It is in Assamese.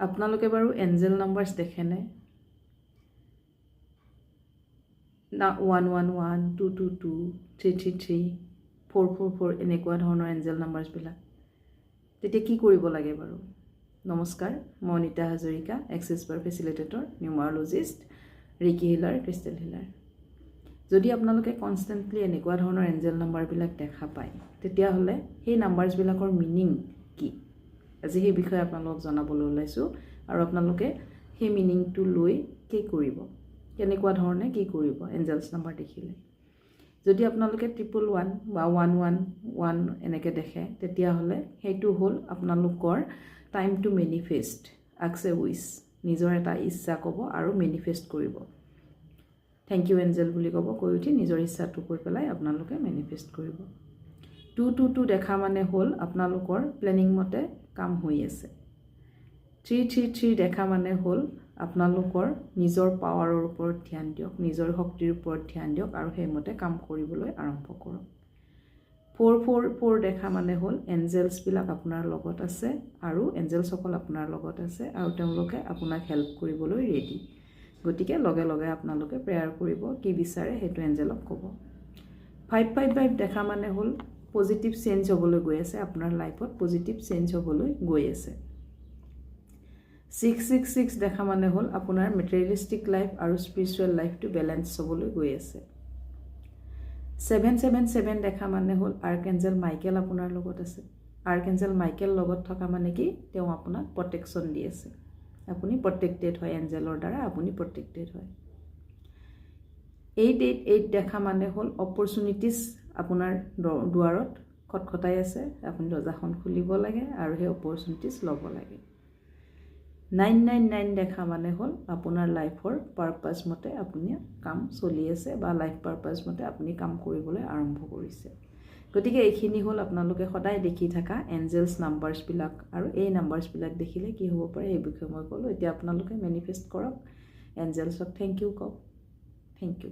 আপোনালোকে বাৰু এঞ্জেল নাম্বাৰছ দেখেনে? 111 222 333 444 এনেকুৱা ধৰণৰ এঞ্জেল নাম্বাৰছবিলাক তেতিয়া কি কৰিব লাগে বাৰু? নমস্কাৰ, মই Anita Hazarika, access bar facilitator, numerologist, Reiki healer, crystal healer. যদি আপোনালোকে কনষ্টেণ্টলি এনেকুৱা ধৰণৰ এঞ্জেল নাম্বাৰবিলাক দেখা পায় তেতিয়াহ'লে সেই নাম্বাৰছবিলাকৰ মিনিং কি? আজি সেই বিষয়ে আপোনালোকক জনাবলৈ ওলাইছোঁ আৰু আপোনালোকে সেই মিনিংটো লৈ কি কৰিব, কেনেকুৱা ধৰণে কি কৰিব এঞ্জেলছ নাম্বাৰ দেখিলে। যদি আপোনালোকে 111 বা 111 এনেকৈ দেখে তেতিয়াহ'লে সেইটো হ'ল আপোনালোকৰ time to manifest, ask a wish, নিজৰ এটা ইচ্ছা ক'ব আৰু মেনিফেষ্ট কৰিব। থেংক ইউ এঞ্জেল বুলি ক'ব, কৈ উঠি নিজৰ ইচ্ছাটো কৈ পেলাই আপোনালোকে মেনিফেষ্ট কৰিব। 222 দেখা মানে হ'ল আপোনালোকৰ প্লেনিং মতে কাম হৈ আছে। 333 দেখা মানে হ'ল আপোনালোকৰ নিজৰ পাৱাৰৰ ওপৰত ধ্যান দিয়ক, নিজৰ শক্তিৰ ওপৰত ধ্যান দিয়ক আৰু সেইমতে কাম কৰিবলৈ আৰম্ভ কৰক। 444 দেখা মানে হ'ল এঞ্জেলছবিলাক আপোনাৰ লগত আছে আৰু এঞ্জেলছসকল আপোনাৰ লগত আছে আৰু তেওঁলোকে আপোনাক হেল্প কৰিবলৈ ৰেডি। গতিকে লগে লগে আপোনালোকে প্ৰেয়াৰ কৰিব, কি বিচাৰে সেইটো এঞ্জেলক ক'ব। 555 দেখা মানে হ'ল পজিটিভ চেঞ্জ হ'বলৈ গৈ আছে, আপোনাৰ লাইফত পজিটিভ চেঞ্জ হ'বলৈ গৈ আছে। 666 দেখা মানে হ'ল আপোনাৰ মেটেৰিয়েলিষ্টিক লাইফ আৰু স্পিৰিচুৱেল লাইফটো বেলেঞ্চ হ'বলৈ গৈ আছে। 777 দেখা মানে হ'ল আৰ্কএঞ্জেল মাইকেল আপোনাৰ লগত আছে। আৰ্কএঞ্জেল মাইকেল লগত থকা মানে কি, তেওঁ আপোনাক প্ৰটেকশ্যন দি আছে। আপুনি প্ৰটেক্টেড হয়, এঞ্জেলৰ দ্বাৰা আপুনি প্ৰটেক্টেড হয়। 888 দেখা মানে হ'ল অপৰচুনিটিছ আপোনাৰ দুৱাৰত খটখটাই আছে, আপুনি দৰ্জাখন খুলিব লাগে আৰু সেই অপৰচুনিটিছ ল'ব লাগে। 999 দেখা মানে হ'ল আপোনাৰ লাইফৰ পাৰপাছ মতে আপুনি কাম চলি আছে বা লাইফ পাৰপাছ মতে আপুনি কাম কৰিবলৈ আৰম্ভ কৰিছে। গতিকে এইখিনি হ'ল আপোনালোকে সদায় দেখি থকা এঞ্জেলছ নাম্বাৰছবিলাক আৰু এই নাম্বাৰছবিলাক দেখিলে কি হ'ব পাৰে এই বিষয়ে মই ক'লোঁ। এতিয়া আপোনালোকে মেনিফেষ্ট কৰক, এঞ্জেলছক থেংক ইউ কওক। Thank U.